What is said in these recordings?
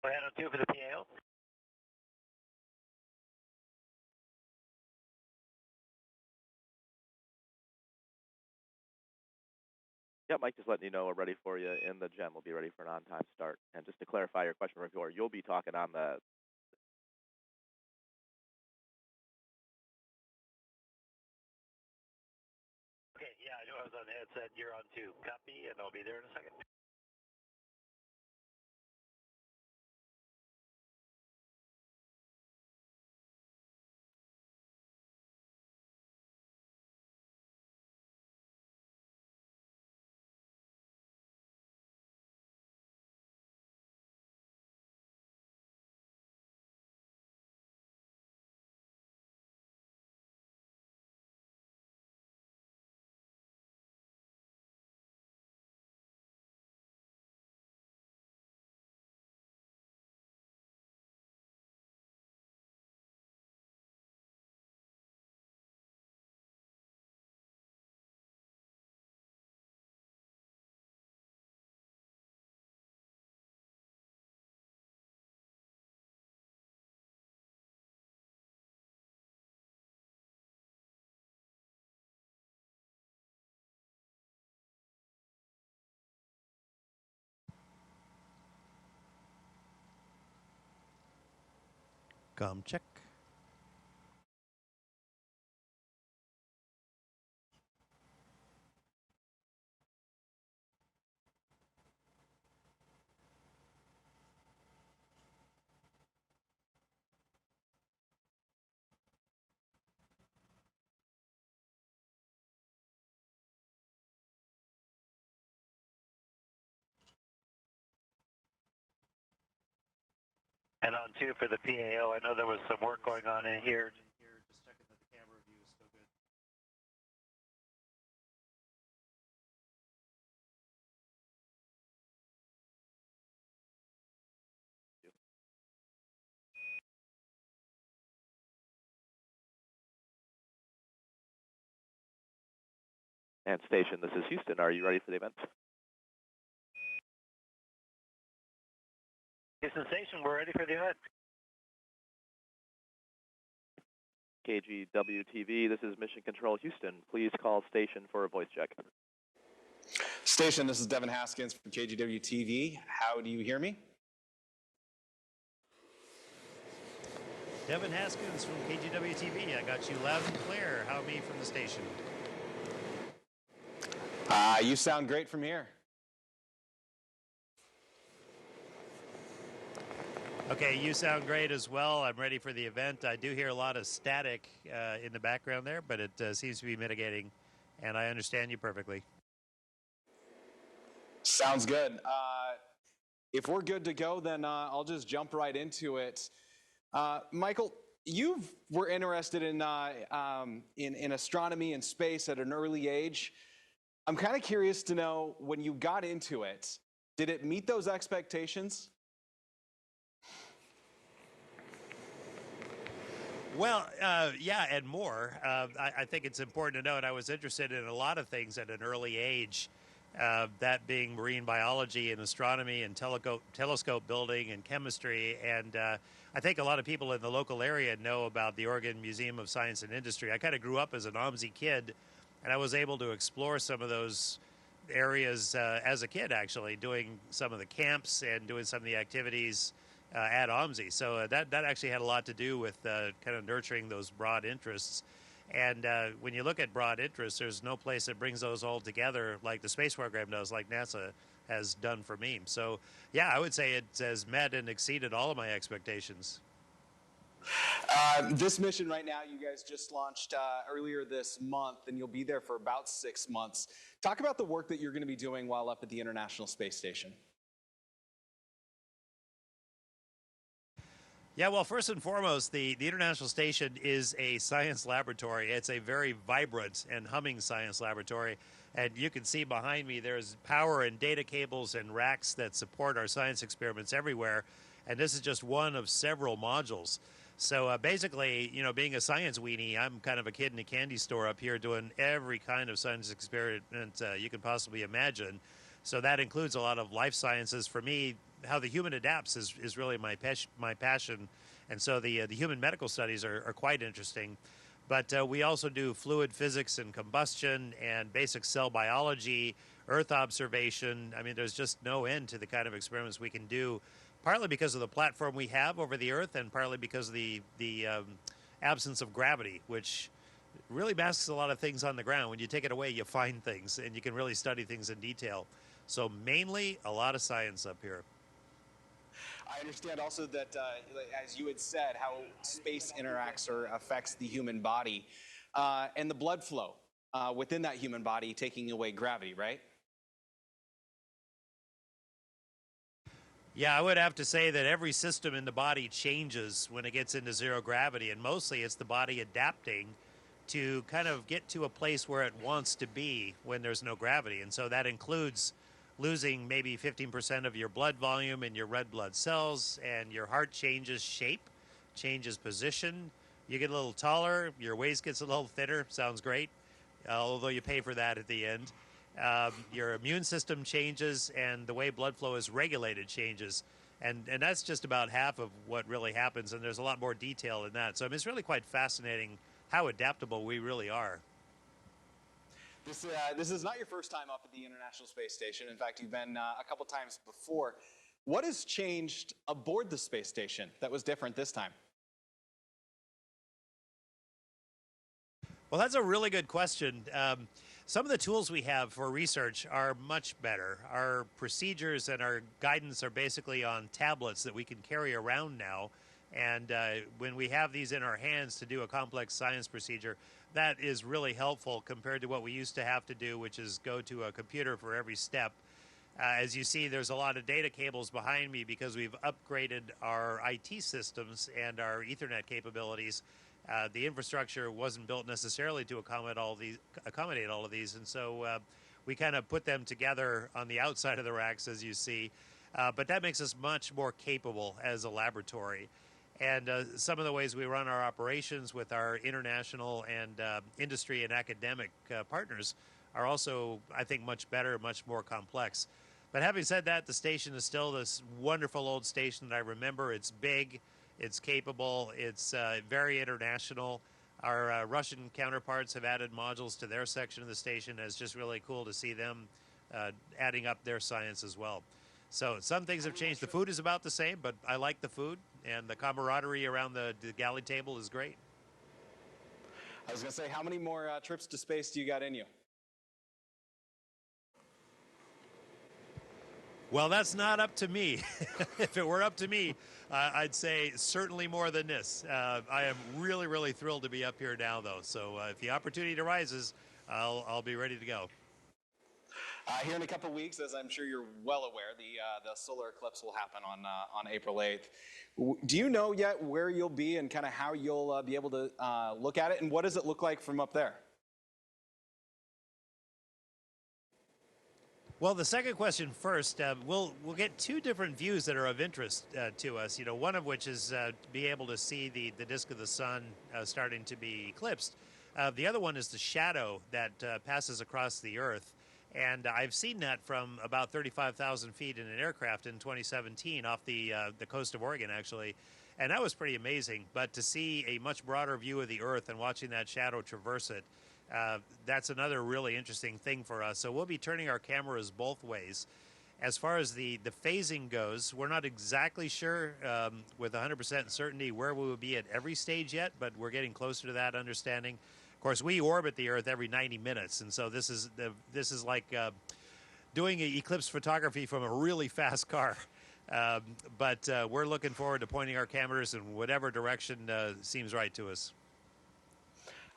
Plan on 2 for the PAO. Yep, Mike, just letting you know we're ready for you in the gem. We'll be ready for an on-time start. And just to clarify your question before, you'll be talking on the... Okay, yeah, I knew I was on the headset. You're on 2. Copy, and I'll be there in a second. Com check. And on 2 for the PAO. I know there was some work going on in here. Just checking that the camera view is still good. And station, this is Houston. Are you ready for the event? Houston Station, we're ready for the event. KGW-TV, this is Mission Control Houston. Please call station for a voice check. Station, this is Devin Haskins from KGW-TV. How do you hear me? Devin Haskins from KGW-TV. I got you loud and clear. How me from the station? You sound great from here. Okay, you sound great as well. I'm ready for the event. I do hear a lot of static in the background there, but it seems to be mitigating, and I understand you perfectly. Sounds good. If we're good to go, then I'll just jump right into it. Michael, you were interested in astronomy and space at an early age. I'm kind of curious to know, when you got into it, did it meet those expectations? Well, yeah, and more. I think it's important to note I was interested in a lot of things at an early age, that being marine biology and astronomy and telescope building and chemistry. And I think a lot of people in the local area know about the Oregon Museum of Science and Industry. I kind of grew up as an OMSI kid, and I was able to explore some of those areas as a kid, actually, doing some of the camps and doing some of the activities at OMSI. So that actually had a lot to do with kind of nurturing those broad interests. And when you look at broad interests, there's no place that brings those all together like the space program does, like NASA has done for me. So, yeah, I would say it has met and exceeded all of my expectations. This mission right now, you guys just launched earlier this month, and you'll be there for about 6 months. Talk about the work that you're going to be doing while up at the International Space Station. Yeah, well, first and foremost, the International Station is a science laboratory. It's a very vibrant and humming science laboratory. And you can see behind me there's power and data cables and racks that support our science experiments everywhere. And this is just one of several modules. So basically, you know, being a science weenie, I'm kind of a kid in a candy store up here doing every kind of science experiment you can possibly imagine. So that includes a lot of life sciences. For me, how the human adapts is really my passion, and so the human medical studies are quite interesting. But we also do fluid physics and combustion and basic cell biology, Earth observation. I mean, there's just no end to the kind of experiments we can do, partly because of the platform we have over the Earth, and partly because of the absence of gravity, which really masks a lot of things on the ground. When you take it away, you find things, and you can really study things in detail. So mainly a lot of science up here. I understand also that, as you had said, how space interacts or affects the human body and the blood flow within that human body, taking away gravity, right? Yeah, I would have to say that every system in the body changes when it gets into zero gravity, and mostly it's the body adapting to kind of get to a place where it wants to be when there's no gravity. And so that includes losing maybe 15% of your blood volume in your red blood cells, and your heart changes shape, changes position. You get a little taller, your waist gets a little thinner, sounds great, although you pay for that at the end. Your immune system changes, and the way blood flow is regulated changes. And that's just about half of what really happens, and there's a lot more detail in that. So I mean, it's really quite fascinating how adaptable we really are. This is not your first time up at the International Space Station. In fact, you've been a couple times before. What has changed aboard the space station that was different this time? Well, that's a really good question. Some of the tools we have for research are much better. Our procedures and our guidance are basically on tablets that we can carry around now. And when we have these in our hands to do a complex science procedure, that is really helpful compared to what we used to have to do, which is go to a computer for every step. As you see, there's a lot of data cables behind me because we've upgraded our IT systems and our Ethernet capabilities. The infrastructure wasn't built necessarily to accommodate all of these, and so we kind of put them together on the outside of the racks, as you see. But that makes us much more capable as a laboratory. And some of the ways we run our operations with our international and industry and academic partners are also, I think, much better, much more complex. But having said that, the station is still this wonderful old station that I remember. It's big, it's capable, it's very international. Our Russian counterparts have added modules to their section of the station, and it's just really cool to see them adding up their science as well. So some things have changed. The food is about the same, but I like the food, and the camaraderie around the galley table is great. I was going to say, how many more trips to space do you got in you? Well, that's not up to me. If it were up to me, I'd say certainly more than this. I am really, really thrilled to be up here now, though. So if the opportunity arises, I'll be ready to go. Here in a couple of weeks, as I'm sure you're well aware, the solar eclipse will happen on April 8th. Do you know yet where you'll be and kind of how you'll be able to look at it, and what does it look like from up there? Well, the second question first. We'll get two different views that are of interest to us. You know, one of which is to be able to see the disk of the sun starting to be eclipsed. The other one is the shadow that passes across the Earth. And I've seen that from about 35,000 feet in an aircraft in 2017 off the coast of Oregon, actually. And that was pretty amazing. But to see a much broader view of the Earth and watching that shadow traverse it, that's another really interesting thing for us. So we'll be turning our cameras both ways. As far as the phasing goes, we're not exactly sure with 100% certainty where we will be at every stage yet, but we're getting closer to that understanding. Of course, we orbit the Earth every 90 minutes, and so this is like doing eclipse photography from a really fast car. But we're looking forward to pointing our cameras in whatever direction seems right to us.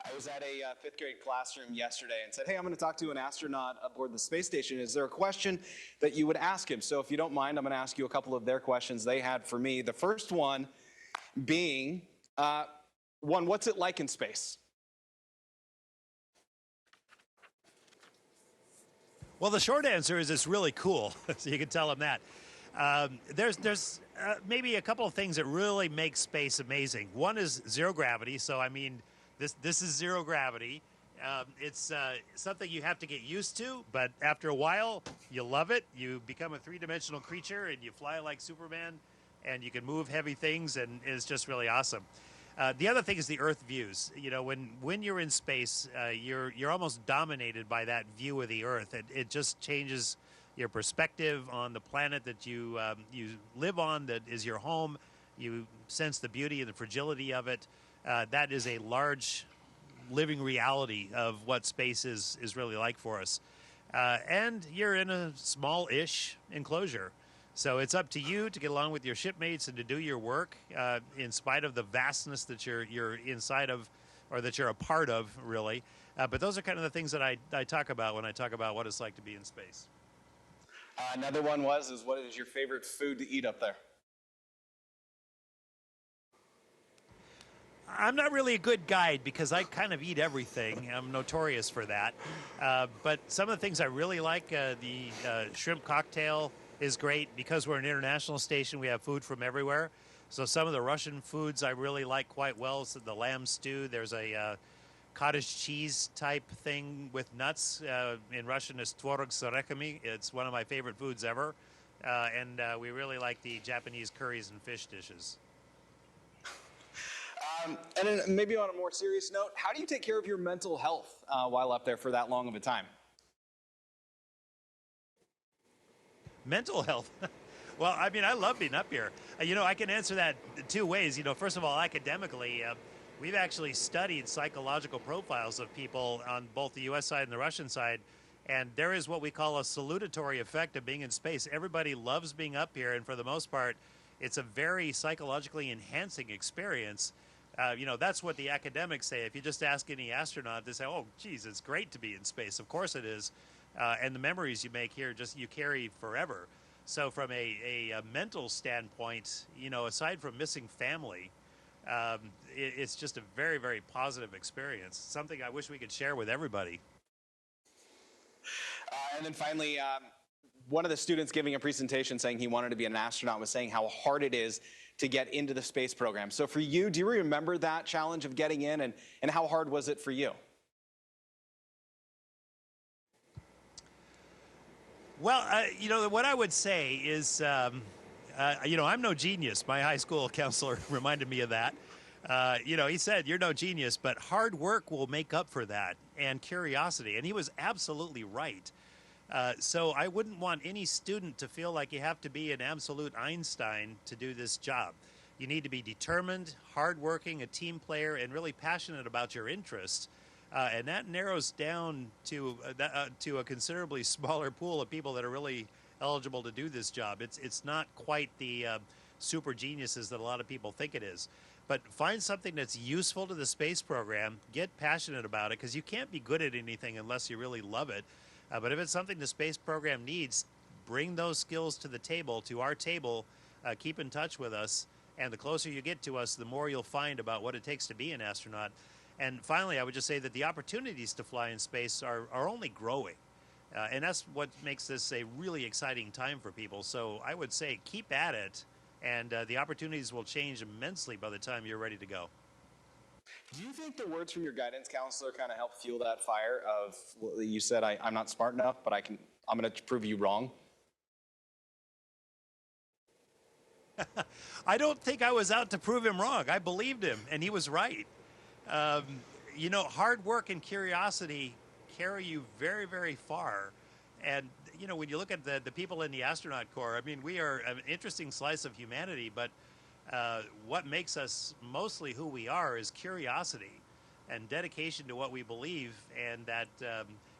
I was at a fifth grade classroom yesterday and said, hey, I'm going to talk to an astronaut aboard the space station. Is there a question that you would ask him? So if you don't mind, I'm going to ask you a couple of their questions they had for me. The first one being, what's it like in space? Well, the short answer is it's really cool, so you can tell them that. There's maybe a couple of things that really make space amazing. One is zero gravity, so I mean, this is zero gravity. It's something you have to get used to, but after a while, you love it. You become a three-dimensional creature, and you fly like Superman, and you can move heavy things, and it's just really awesome. The other thing is the Earth views. You know, when you're in space, you're almost dominated by that view of the Earth. It just changes your perspective on the planet that you live on, that is your home. You sense the beauty and the fragility of it. That is a large living reality of what space is really like for us. And you're in a small-ish enclosure. So it's up to you to get along with your shipmates and to do your work in spite of the vastness that you're inside of, or that you're a part of, really. But those are kind of the things that I talk about when I talk about what it's like to be in space. Another one is what is your favorite food to eat up there? I'm not really a good guide because I kind of eat everything. I'm notorious for that. But some of the things I really like, the shrimp cocktail is great. Because we're an international station, we have food from everywhere. So some of the Russian foods I really like quite well. So the lamb stew, there's a cottage cheese type thing with nuts. In Russian, it's tvorog s orekami. It's one of my favorite foods ever. And we really like the Japanese curries and fish dishes. And then maybe on a more serious note, how do you take care of your mental health while up there for that long of a time? Mental health. Well, I mean, I love being up here. You know, I can answer that two ways. You know, first of all, academically, we've actually studied psychological profiles of people on both the U.S. side and the Russian side, and there is what we call a salutatory effect of being in space. Everybody loves being up here, and for the most part, it's a very psychologically enhancing experience. You know, that's what the academics say. If you just ask any astronaut, they say, oh, geez, it's great to be in space. Of course it is. And the memories you make here, just you carry forever. So from a mental standpoint, you know, aside from missing family, it's just a very, very positive experience. Something I wish we could share with everybody. And then finally, one of the students giving a presentation saying he wanted to be an astronaut was saying how hard it is to get into the space program. So for you, do you remember that challenge of getting in, and how hard was it for you? Well, you know, what I would say is, you know, I'm no genius. My high school counselor reminded me of that. You know, he said, you're no genius, but hard work will make up for that, and curiosity. And he was absolutely right. So I wouldn't want any student to feel like you have to be an absolute Einstein to do this job. You need to be determined, hardworking, a team player, and really passionate about your interests. And that narrows down to a considerably smaller pool of people that are really eligible to do this job. It's not quite the super geniuses that a lot of people think it is. But find something that's useful to the space program, get passionate about it, because you can't be good at anything unless you really love it. But if it's something the space program needs, bring those skills to the table, to our table, keep in touch with us, and the closer you get to us, the more you'll find about what it takes to be an astronaut. And finally, I would just say that the opportunities to fly in space are only growing. And that's what makes this a really exciting time for people. So I would say keep at it, and the opportunities will change immensely by the time you're ready to go. Do you think the words from your guidance counselor kind of helped fuel that fire of, well, you said, I'm not smart enough, but I'm going to prove you wrong? I don't think I was out to prove him wrong. I believed him, and he was right. You know, hard work and curiosity carry you very, very far. And, you know, when you look at the people in the astronaut corps, I mean, we are an interesting slice of humanity, but what makes us mostly who we are is curiosity and dedication to what we believe, and that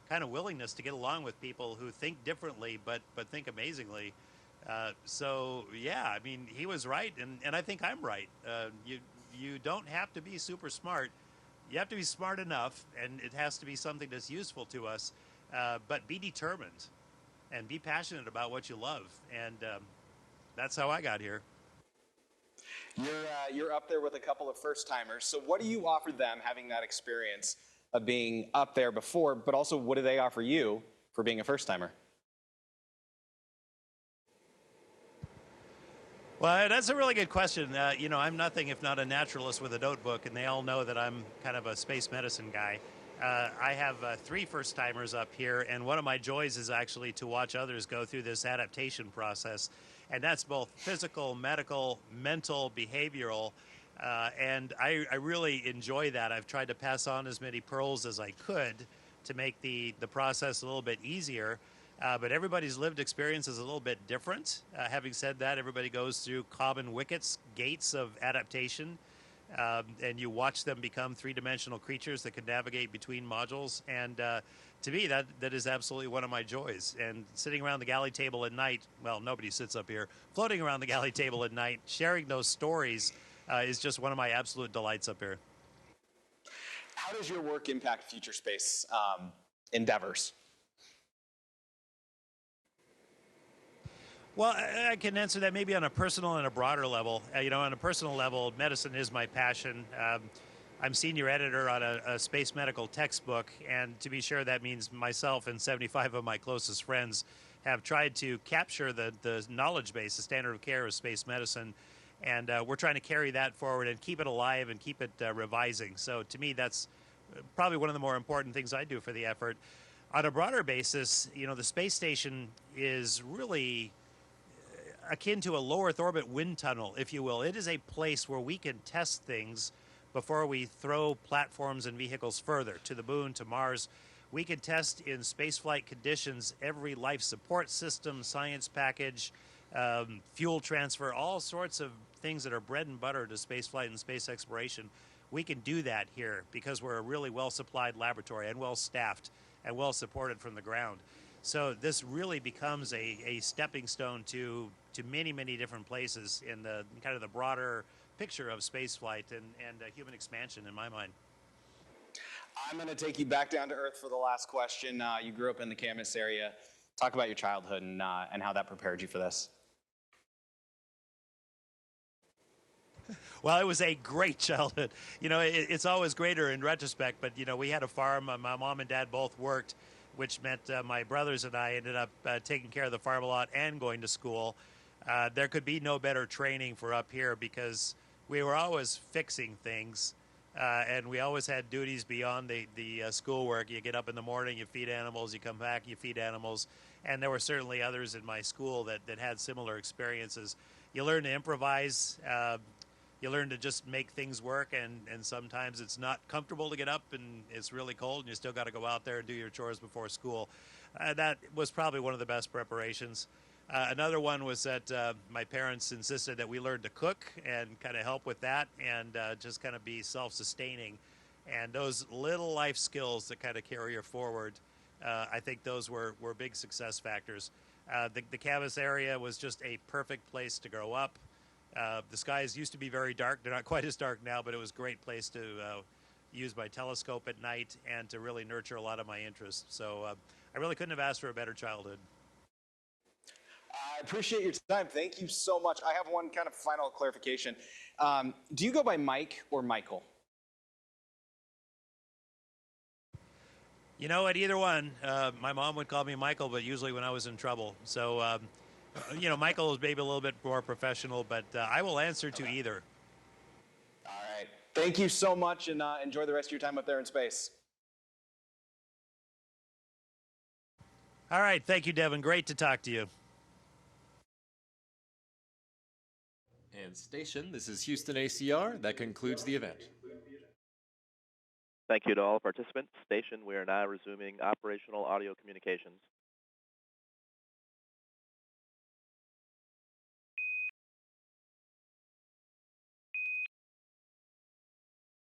kind of willingness to get along with people who think differently but think amazingly. So, yeah, I mean, he was right, and I think I'm right. You don't have to be super smart. You have to be smart enough, and it has to be something that's useful to us, but be determined and be passionate about what you love. And that's how I got here. You're up there with a couple of first-timers. So what do you offer them having that experience of being up there before, but also what do they offer you for being a first-timer? Well, that's a really good question. You know, I'm nothing if not a naturalist with a notebook, and they all know that I'm kind of a space medicine guy. I have 3 first-timers up here, and one of my joys is actually to watch others go through this adaptation process. And that's both physical, medical, mental, behavioral. And I really enjoy that. I've tried to pass on as many pearls as I could to make the process a little bit easier. But everybody's lived experience is a little bit different. Having said that, everybody goes through common gates of adaptation. And you watch them become three-dimensional creatures that can navigate between modules. And to me, that is absolutely one of my joys. And sitting around the galley table at night, well, nobody sits up here, floating around the galley table at night, sharing those stories is just one of my absolute delights up here. How does your work impact future space endeavors? Well, I can answer that maybe on a personal and a broader level. On a personal level, medicine is my passion. I'm senior editor on a space medical textbook, and to be sure, that means myself and 75 of my closest friends have tried to capture the knowledge base, the standard of care of space medicine, and we're trying to carry that forward and keep it alive and keep it revising. So to me, that's probably one of the more important things I do for the effort. On a broader basis, the space station is really akin to a low Earth orbit wind tunnel, if you will. It is a place where we can test things before we throw platforms and vehicles further to the moon, to Mars. We can test in spaceflight conditions every life support system, science package, fuel transfer, all sorts of things that are bread and butter to spaceflight and space exploration. We can do that here because we're a really well-supplied laboratory and well-staffed and well-supported from the ground. So this really becomes a stepping stone to many, many different places in the kind of the broader picture of spaceflight and human expansion in my mind. I'm going to take you back down to Earth for the last question. You grew up in the Camas area. Talk about your childhood and how that prepared you for this. Well, it was a great childhood. It's always greater in retrospect, but, we had a farm. My mom and dad both worked, which meant my brothers and I ended up taking care of the farm a lot and going to school. There could be no better training for up here because we were always fixing things, and we always had duties beyond the schoolwork. You get up in the morning, you feed animals, you come back, you feed animals, and there were certainly others in my school that had similar experiences. You learn to improvise. You learn to just make things work, and sometimes it's not comfortable to get up and it's really cold and you still got to go out there and do your chores before school. That was probably one of the best preparations. Another one was that my parents insisted that we learn to cook and kind of help with that and just kind of be self-sustaining. And those little life skills that kind of carry you forward, I think those were big success factors. The Camas area was just a perfect place to grow up. The skies used to be very dark. They're not quite as dark now, but it was a great place to use my telescope at night and to really nurture a lot of my interests. So I really couldn't have asked for a better childhood. I appreciate your time. Thank you so much. I have one kind of final clarification. Do you go by Mike or Michael? At either one. My mom would call me Michael, but usually when I was in trouble. So Michael is maybe a little bit more professional, but I will answer to either. All right. Thank you so much, and enjoy the rest of your time up there in space. All right. Thank you, Devin. Great to talk to you. And station, this is Houston ACR. That concludes the event. Thank you to all participants. Station, we are now resuming operational audio communications.